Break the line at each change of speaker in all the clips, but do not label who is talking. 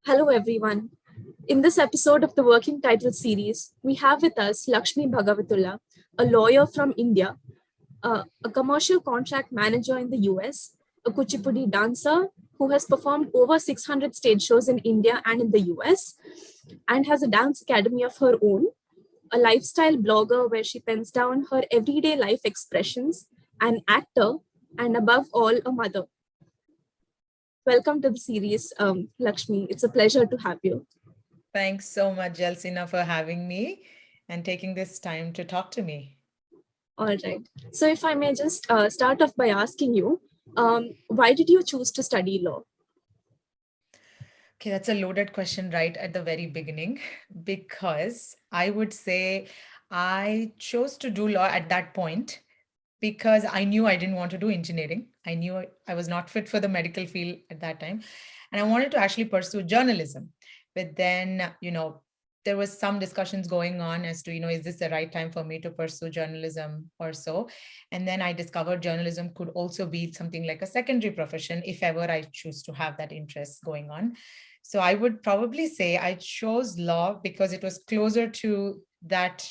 Hello, everyone. In this episode of the Working Title series, we have with us Lakshmi Bhagavatula, a lawyer from India, a commercial contract manager in the US, a Kuchipudi dancer who has performed over 600 stage shows in India and in the US, and has a dance academy of her own, a lifestyle blogger where she pens down her everyday life expressions, an actor, and above all, a mother. Welcome to the series, Lakshmi. It's a pleasure to have you.
Thanks so much, Jelsyna, for having me and taking this time to talk to me.
All right. So if I may just start off by asking you, why did you choose to study law?
Okay, that's a loaded question right at the very beginning, because I would say I chose to do law at that point because I knew I didn't want to do engineering. I knew I was not fit for the medical field at that time. And I wanted to actually pursue journalism. But then, there was some discussions going on as to, is this the right time for me to pursue journalism or so? And then I discovered journalism could also be something like a secondary profession if ever I choose to have that interest going on. So I would probably say I chose law because it was closer to that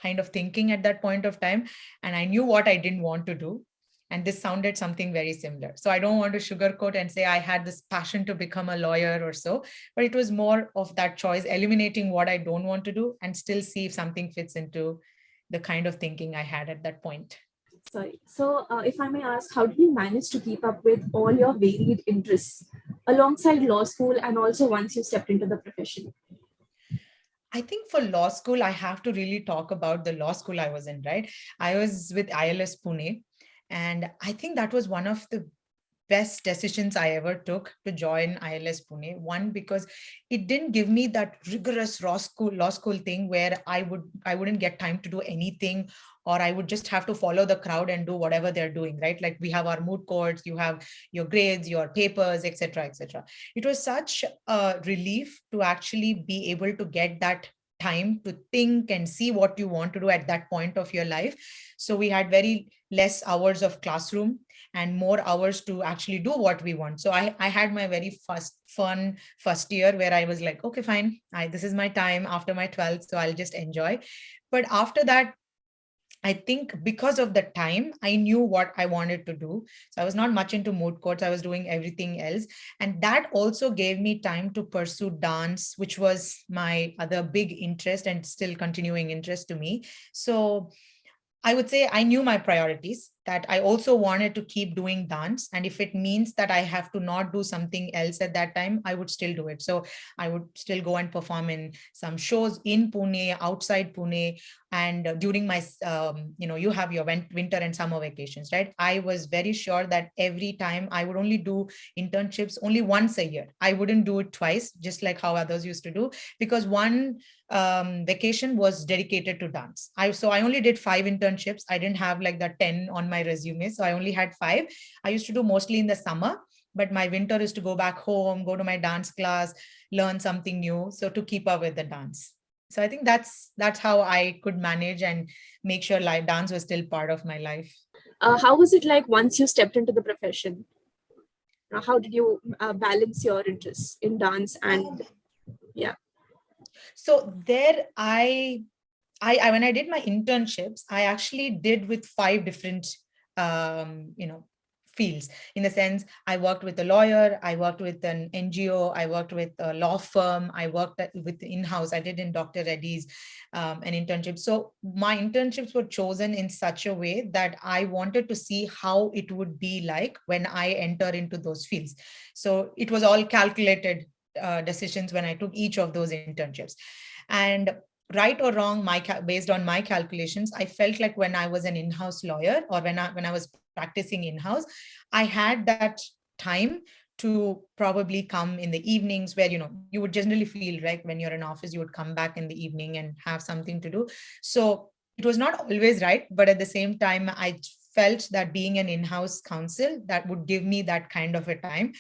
kind of thinking at that point of time. And I knew what I didn't want to do. And this sounded something very similar. So I don't want to sugarcoat and say I had this passion to become a lawyer or so, but it was more of that choice, eliminating what I don't want to do and still see if something fits into the kind of thinking I had at that point.
Sorry. So if I may ask, how did you manage to keep up with all your varied interests alongside law school and also once you stepped into the profession?
I think for law school, I have to really talk about the law school I was in, right? I was with ILS Pune. And I think that was one of the best decisions I ever took to join ILS Pune. One, because it didn't give me that rigorous law school thing where I wouldn't get time to do anything, or I would just have to follow the crowd and do whatever they're doing, right? Like we have our moot courts, you have your grades, your papers, etc., etc. It was such a relief to actually be able to get that time to think and see what you want to do at that point of your life. So we had very less hours of classroom and more hours to actually do what we want. So I had my very fun first year where I was like, okay, fine, this is my time after my 12th, so I'll just enjoy. But after that, I think because of the time, I knew what I wanted to do. So I was not much into moot courts. I was doing everything else. And that also gave me time to pursue dance, which was my other big interest and still continuing interest to me. So I would say I knew my priorities, that I also wanted to keep doing dance. And if it means that I have to not do something else at that time, I would still do it. So I would still go and perform in some shows in Pune, outside Pune. And during my, you have your winter and summer vacations, right? I was very sure that every time I would only do internships only once a year. I wouldn't do it twice, just like how others used to do, because one vacation was dedicated to dance. So I only did 5 internships. I didn't have like the 10 on my resume. So I only had 5. I used to do mostly in the summer, but my winter is to go back home, go to my dance class, learn something new. So to keep up with the dance. So I think that's how I could manage and make sure live dance was still part of my life.
How was it like once you stepped into the profession? How did you balance your interests in dance and yeah?
So there I when I did my internships, I actually did with 5 different fields. In the sense, I worked with a lawyer, I worked with an NGO, I worked with a law firm, I worked with in-house. I did in Dr. Reddy's an internship. So my internships were chosen in such a way that I wanted to see how it would be like when I enter into those fields. So it was all calculated decisions when I took each of those internships. And right or wrong, based on my calculations, I felt like when I was an in-house lawyer, or when I was practicing in-house, I had that time to probably come in the evenings, where you would generally feel, right, when you're in office, you would come back in the evening and have something to do. So it was not always right, but at the same time, I felt that being an in-house counsel, that would give me that kind of a time.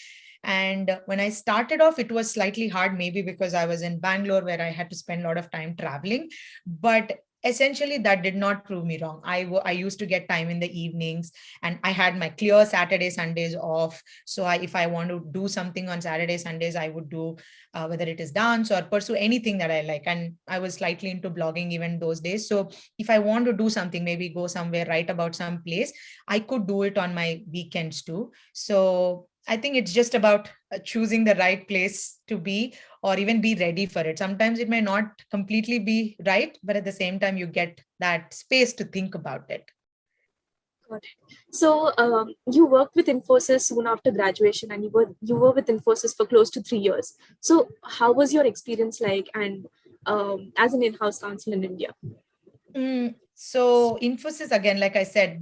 And when I started off, it was slightly hard, maybe because I was in Bangalore, where I had to spend a lot of time traveling. But essentially that did not prove me wrong. I used to get time in the evenings, and I had my clear Saturday Sundays off. So if I want to do something on Saturday Sundays, I would do, whether it is dance or pursue anything that I like. And I was slightly into blogging even those days. So if I want to do something, maybe go somewhere, write about some place, I could do it on my weekends too. So I think it's just about choosing the right place to be, or even be ready for it. Sometimes it may not completely be right, but at the same time, you get that space to think about it.
Got it. So you worked with Infosys soon after graduation, and you were with Infosys for close to 3 years. So how was your experience like, and as an in-house counsel in India?
So Infosys, again, like I said,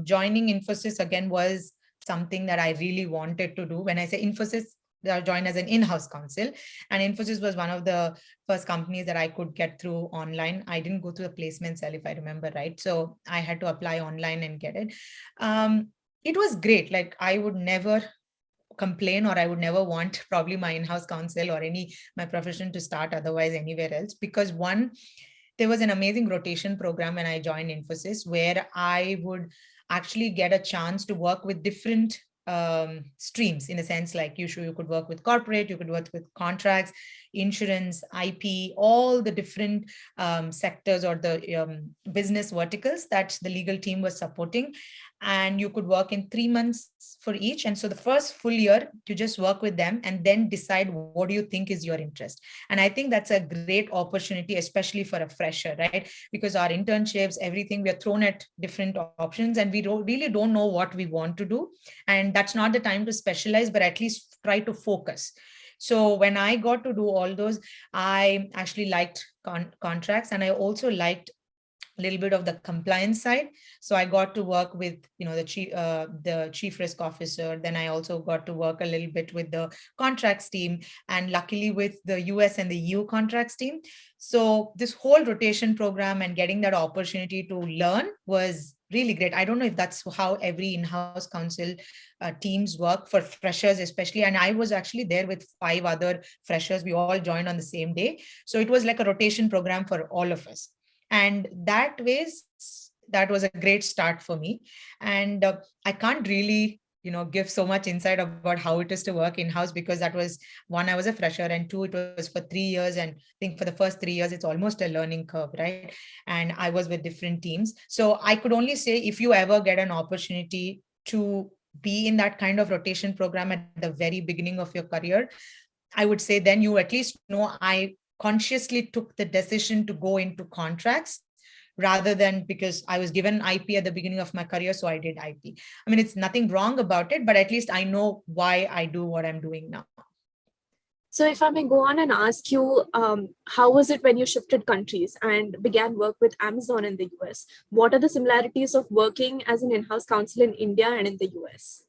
joining Infosys again was something that I really wanted to do. When I say Infosys, I joined as an in-house counsel, and Infosys was one of the first companies that I could get through online. I didn't go through a placement cell, if I remember right. So I had to apply online and get it. It was great. Like, I would never complain, or I would never want probably my in-house counsel or any my profession to start otherwise anywhere else, because one, there was an amazing rotation program when I joined Infosys, where I would actually get a chance to work with different streams, in a sense, like you could work with corporate, you could work with contracts, insurance, IP, all the different sectors or the business verticals that the legal team was supporting. And you could work in 3 months for each. And so the first full year, you just work with them and then decide what do you think is your interest. And I think that's a great opportunity, especially for a fresher, right? Because our internships, everything, we are thrown at different options, and we really don't know what we want to do. And that's not the time to specialize, but at least try to focus. So when I got to do all those, I actually liked contracts, and I also liked a little bit of the compliance side. So I got to work with, the chief risk officer. Then I also got to work a little bit with the contracts team, and luckily with the US and the EU contracts team. So this whole rotation program and getting that opportunity to learn was really great. I don't know if that's how every in-house counsel teams work for freshers, especially. And I was actually there with 5 other freshers. We all joined on the same day. So it was like a rotation program for all of us. And that was a great start for me. And I can't really give so much insight about how it is to work in house, because that was, one, I was a fresher, and two, it was for 3 years. And I think for the first 3 years it's almost a learning curve, right? And I was with different teams. So I could only say, if you ever get an opportunity to be in that kind of rotation program at the very beginning of your career, I would say then you at least know I consciously took the decision to go into contracts, rather than because I was given IP at the beginning of my career, so I did IP. I mean, it's nothing wrong about it, but at least I know why I do what I'm doing now.
So if I may go on and ask you, how was it when you shifted countries and began work with Amazon in the US? What are the similarities of working as an in-house counsel in India and in the US?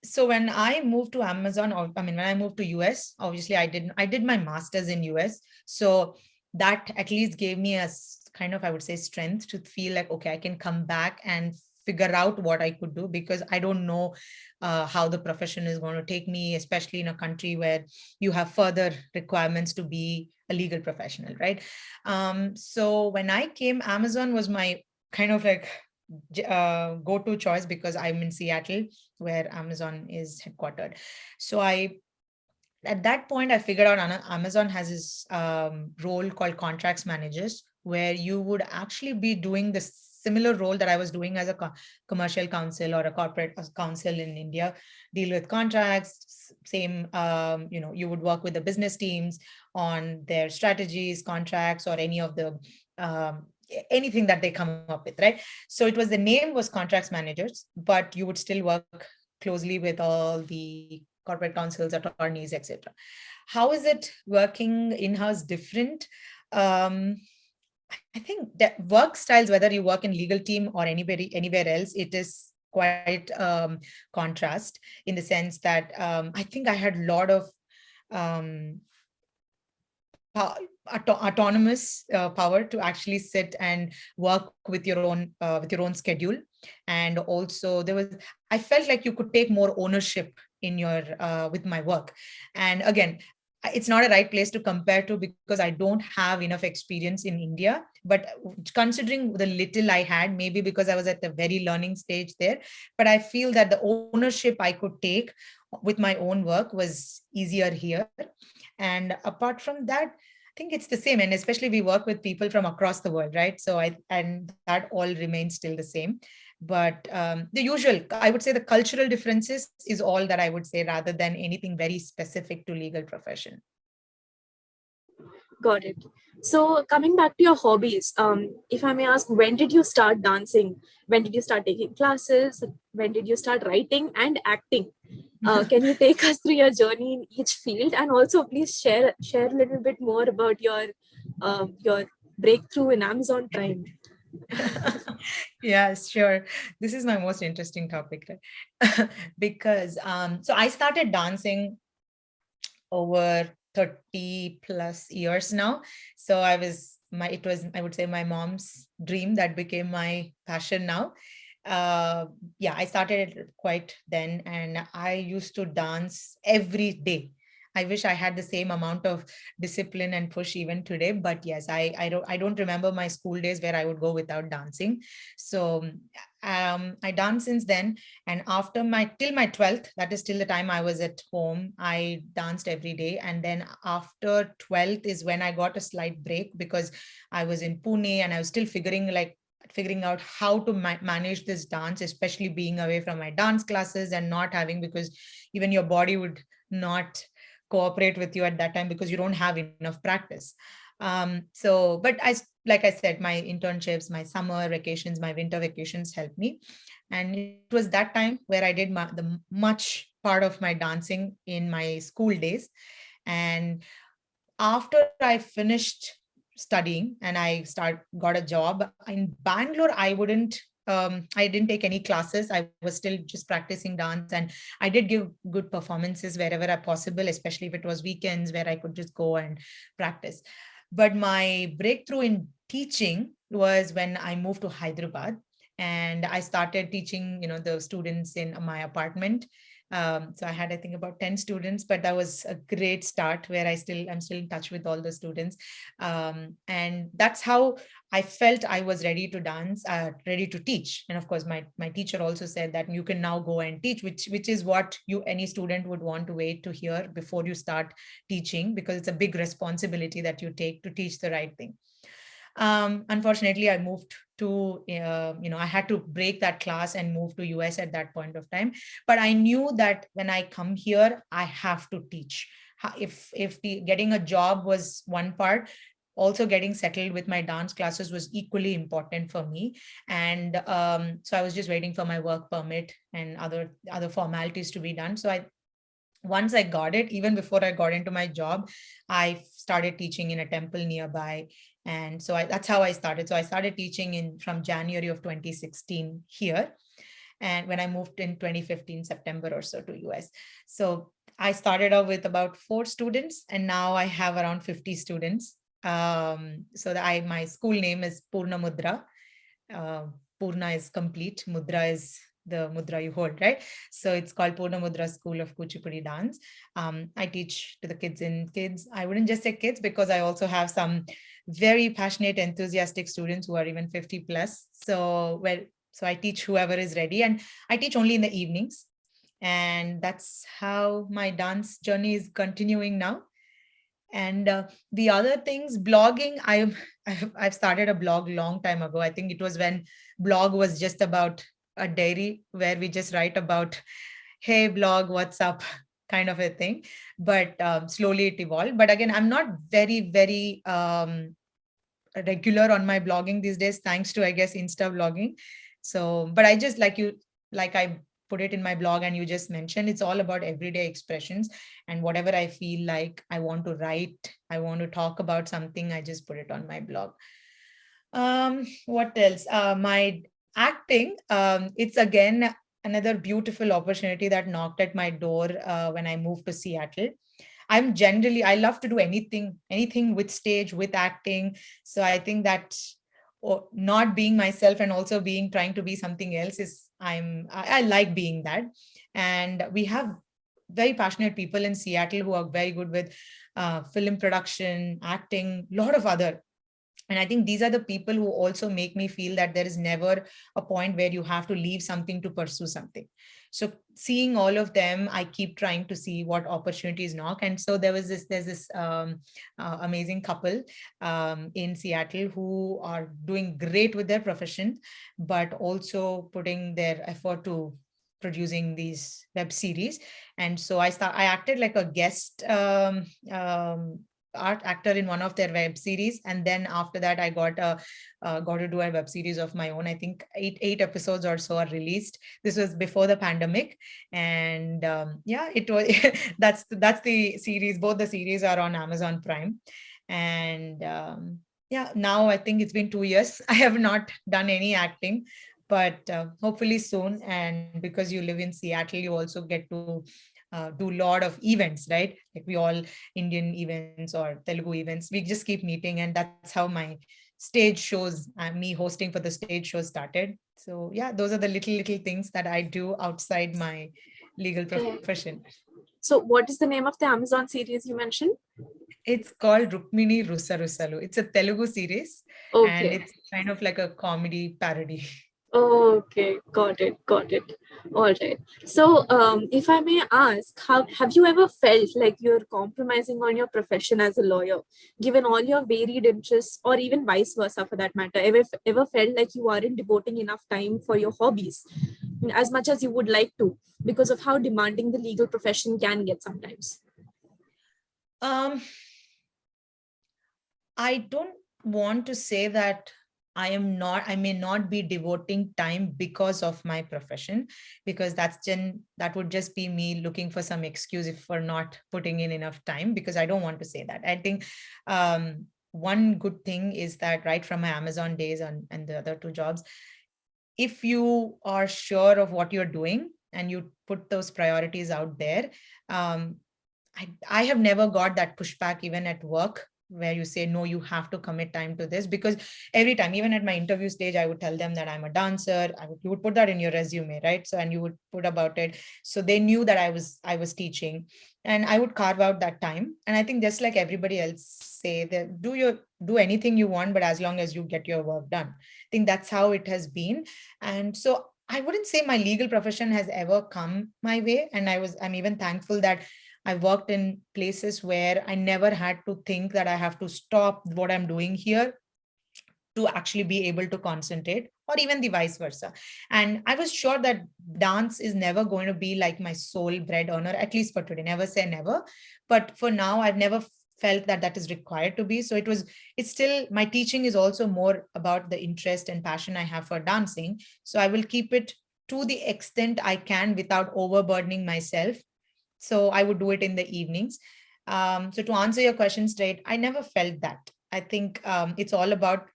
So when I moved to Amazon, or I mean, when I moved to US, obviously I did my master's in US. So that at least gave me a kind of, I would say, strength to feel like, okay, I can come back and figure out what I could do, because I don't know how the profession is going to take me, especially in a country where you have further requirements to be a legal professional, right? So when I came, Amazon was my kind of like go-to choice, because I'm in Seattle, where Amazon is headquartered. So at that point, I figured out Amazon has this role called contracts managers, where you would actually be doing the similar role that I was doing as a commercial counsel or a corporate counsel in India, deal with contracts, same, you would work with the business teams on their strategies, contracts, or any of the anything that they come up with, right? So the name was contracts managers, but you would still work closely with all the corporate counsels, attorneys, etc. How is it working in-house different? I think that work styles, whether you work in legal team or anywhere else, it is quite contrast, in the sense that I think I had a lot of autonomous power to actually sit and work with your own schedule. And also I felt like you could take more ownership in your with my work. And again, it's not a right place to compare to because I don't have enough experience in India. But considering the little I had, maybe because I was at the very learning stage there, but I feel that the ownership I could take with my own work was easier here. And apart from that, I think it's the same. And especially we work with people from across the world, right? So and that all remains still the same. But the usual, I would say the cultural differences is all that I would say, rather than anything very specific to legal profession.
Got it. So coming back to your hobbies, if I may ask, when did you start dancing? When did you start taking classes? When did you start writing and acting? Can you take us through your journey in each field, and also please share a little bit more about your breakthrough in Amazon Prime?
Yeah, sure. This is my most interesting topic, right? Because so I started dancing over 30 plus years now. So it was, I would say, my mom's dream that became my passion now. Yeah, I started it quite then, and I used to dance every day. I wish I had the same amount of discipline and push even today, but yes, I don't remember my school days where I would go without dancing. So I danced since then, and after my till my 12th, that is till the time I was at home, I danced every day. And then after 12th is when I got a slight break because I was in Pune and I was still figuring out how to manage this dance, especially being away from my dance classes and not having, because even your body would not cooperate with you at that time because you don't have enough practice. So but like I said, my internships, my summer vacations, my winter vacations helped me. And it was that time where I did the much part of my dancing in my school days. And after I finished studying and got a job in Bangalore, I didn't take any classes. I was still just practicing dance, and I did give good performances wherever I possible, especially if it was weekends where I could just go and practice. But my breakthrough in teaching was when I moved to Hyderabad, and I started teaching, the students in my apartment. So I had, I think, about 10 students, but that was a great start where I'm still in touch with all the students. And that's how I felt I was ready to dance, ready to teach. And of course, my teacher also said that you can now go and teach, which is what any student would want to wait to hear before you start teaching, because it's a big responsibility that you take to teach the right thing. Unfortunately, I moved to, I had to break that class and move to US at that point of time. But I knew that when I come here, I have to teach. If getting a job was one part, also getting settled with my dance classes was equally important for me. And so I was just waiting for my work permit and other formalities to be done. So once I got it, even before I got into my job, I started teaching in a temple nearby. And so that's how I started. So I started teaching from January of 2016 here. And when I moved in 2015, September or so to US. So I started off with about 4 students, and now I have around 50 students. So my school name is Purna Mudra. Uh, Purna is complete, Mudra is the mudra you hold, right? So it's called Purna Mudra School of Kuchipudi Dance. I teach to the kids. I wouldn't just say kids, because I also have some very passionate, enthusiastic students who are even 50 plus. So I teach whoever is ready, and I teach only in the evenings. And that's how my dance journey is continuing now. And the other things, blogging, I've started a blog long time ago. I think it was when blog was just about a diary where we just write about, hey blog, what's up, kind of a thing. But slowly it evolved. But again, I'm not very, very regular on my blogging these days, thanks to, I guess, Insta blogging. So, but I just like I put it in my blog, and you just mentioned, it's all about everyday expressions. And whatever I feel like I want to write, I want to talk about something, I just put it on my blog. What else? My acting, it's again another beautiful opportunity that knocked at my door when I moved to Seattle. I love to do anything with stage, with acting. So I think that not being myself and also trying to be something else I like being that. And we have very passionate people in Seattle who are very good with film production, acting, a lot of other. And I think these are the people who also make me feel that there is never a point where you have to leave something to pursue something. So seeing all of them, I keep trying to see what opportunities knock. And so there's this amazing couple in Seattle who are doing great with their profession, but also putting their effort to producing these web series. And so I acted like a guest art actor in one of their web series, and then after that I got to do a web series of my own. I think eight episodes or so are released. This was before the pandemic, and yeah, it was that's the series. Both the series are on Amazon Prime, and yeah, now I think it's been 2 years. I have not done any acting, but hopefully soon. And because you live in Seattle, you also get to do a lot of events, right? Like we all Indian events or Telugu events, we just keep meeting, and that's how my stage shows, me hosting for the stage show started. So yeah, those are the little things that I do outside my legal
Okay.
profession.
So what is the name of the Amazon series you mentioned?
It's called Rukmini Rusarusalu. It's a Telugu series, and
Okay.
it's kind of like a comedy parody.
Okay, got it. All right. So, if I may ask, how have you ever felt like you're compromising on your profession as a lawyer, given all your varied interests, or even vice versa for that matter? Ever felt like you aren't devoting enough time for your hobbies as much as you would like to because of how demanding the legal profession can get sometimes?
Um, I don't want to say that I may not be devoting time because of my profession, because that would just be me looking for some excuse if for not putting in enough time, because I don't want to say that. I think one good thing is that right from my Amazon days and the other two jobs, if you are sure of what you're doing and you put those priorities out there, um, I have never got that pushback even at work where you say, no, you have to commit time to this. Because every time, even at my interview stage, I would tell them that I'm a dancer. You would put that in your resume, right? So, and you would put about it. So they knew that I was teaching, and I would carve out that time. And I think just like everybody else say that do anything you want, but as long as you get your work done. I think that's how it has been. And so I wouldn't say my legal profession has ever come my way. And I'm even thankful that I worked in places where I never had to think that I have to stop what I'm doing here to actually be able to concentrate, or even the vice versa. And I was sure that dance is never going to be like my sole bread earner, at least for today. Never say never. But for now, I've never felt that that is required to be. So it's still, my teaching is also more about the interest and passion I have for dancing. So I will keep it to the extent I can without overburdening myself. So I would do it in the evenings. So to answer your question straight, I never felt that. I think it's all about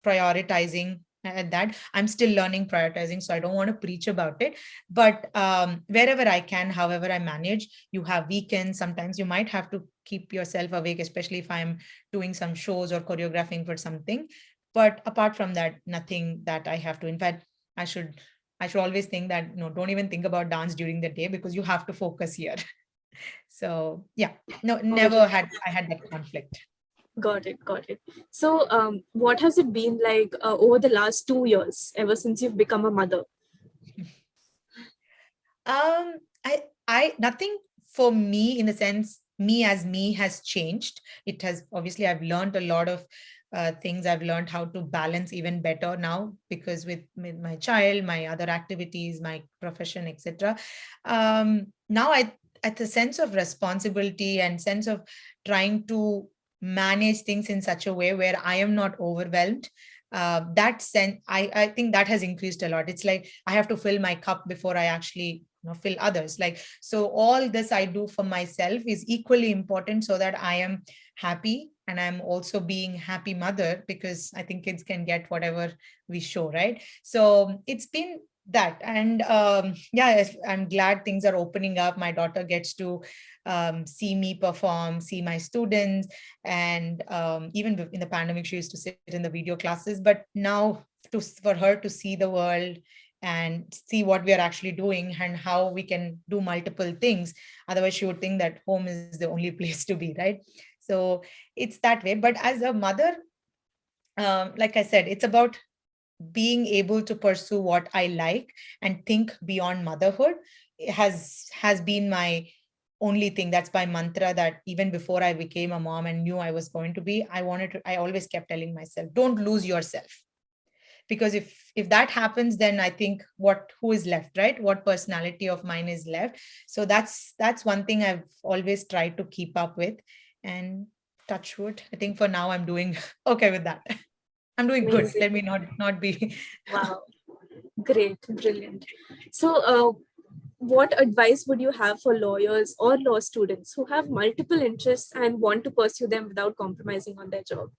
prioritizing at that. I'm still learning prioritizing, so I don't want to preach about it. But wherever I can, however I manage, you have weekends. Sometimes you might have to keep yourself awake, especially if I'm doing some shows or choreographing for something. But apart from that, nothing that I have to. In fact, I should I should always think that no, don't even think about dance during the day because you have to focus here. So yeah, no,
All
never
right.
had I had that conflict.
Got it. So, what has it been like over the last 2 years, ever since you've become a mother?
Um, I nothing for me in the sense me as me has changed. It has obviously I've learned a lot of things. I've learned how to balance even better now because with my child, my other activities, my profession, etc. Now I at the sense of responsibility and sense of trying to manage things in such a way where I am not overwhelmed. That sense, I think that has increased a lot. It's like I have to fill my cup before I actually fill others. Like, so all this I do for myself is equally important so that I am happy and I'm also being happy mother, because I think kids can get whatever we show, right? So it's been that. And yeah, I'm glad things are opening up. My daughter gets to see me perform, see my students. And even in the pandemic, she used to sit in the video classes, but now for her to see the world and see what we are actually doing and how we can do multiple things. Otherwise, she would think that home is the only place to be, right? So it's that way. But as a mother, like I said, it's about being able to pursue what I like and think beyond motherhood. It has been my only thing. That's my mantra, that even before I became a mom and knew I was going to be, I always kept telling myself, don't lose yourself. Because if that happens, then I think who is left, right? What personality of mine is left? So that's one thing I've always tried to keep up with. And touch wood, I think for now I'm doing okay with that. I'm doing good.
Amazing.
Let me not be.
Wow. Great. Brilliant. So, what advice would you have for lawyers or law students who have multiple interests and want to pursue them without compromising on their job?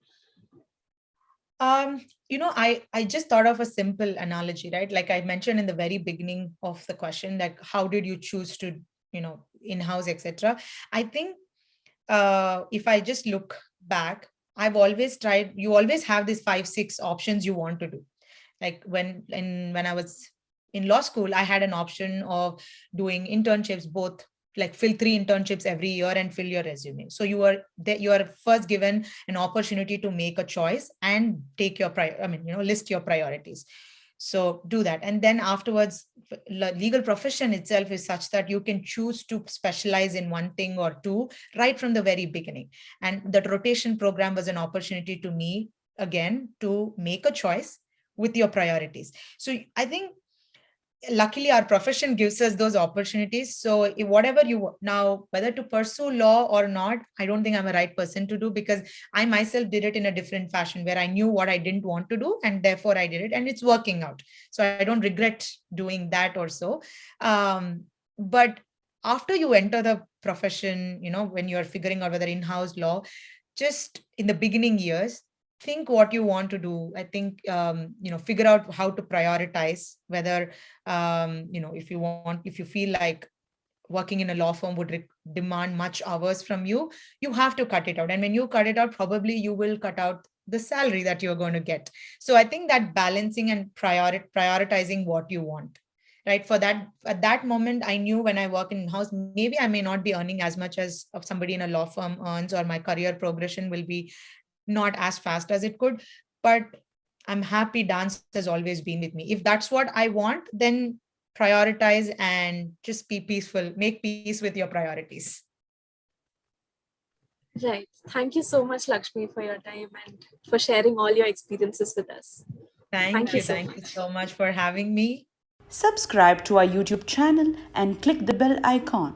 I just thought of a simple analogy, right? Like I mentioned in the very beginning of the question, like how did you choose to, in-house, etc. I think if I just look back, I've always tried, you always have these 5 6 options you want to do. Like when I was in law school, I had an option of doing internships, both like fill 3 internships every year and fill your resume. So you are first given an opportunity to make a choice and take your list your priorities. So do that. And then afterwards, legal profession itself is such that you can choose to specialize in one thing or two right from the very beginning. And that rotation program was an opportunity to me, again, to make a choice with your priorities. So I think luckily our profession gives us those opportunities. So whatever you now, whether to pursue law or not, I don't think I'm a right person to do, because I myself did it in a different fashion where I knew what I didn't want to do and therefore I did it, and it's working out. So I don't regret doing that or so. But after you enter the profession, when you're figuring out whether in-house law, just in the beginning years, think what you want to do. I think figure out how to prioritize, whether if you feel like working in a law firm would demand much hours from you, you have to cut it out. And when you cut it out, probably you will cut out the salary that you're going to get. So I think that balancing and prioritizing what you want, right? For that, at that moment, I knew when I work in house, maybe I may not be earning as much as of somebody in a law firm earns, or my career progression will be not as fast as it could. But I'm happy dance has always been with me. If that's what I want, then prioritize and just be peaceful, make peace with your priorities.
Right. Thank you so much, Lakshmi, for your time and for sharing all your experiences with us.
Thank you. Thank you so much for having me.
Subscribe to our YouTube channel and click the bell icon.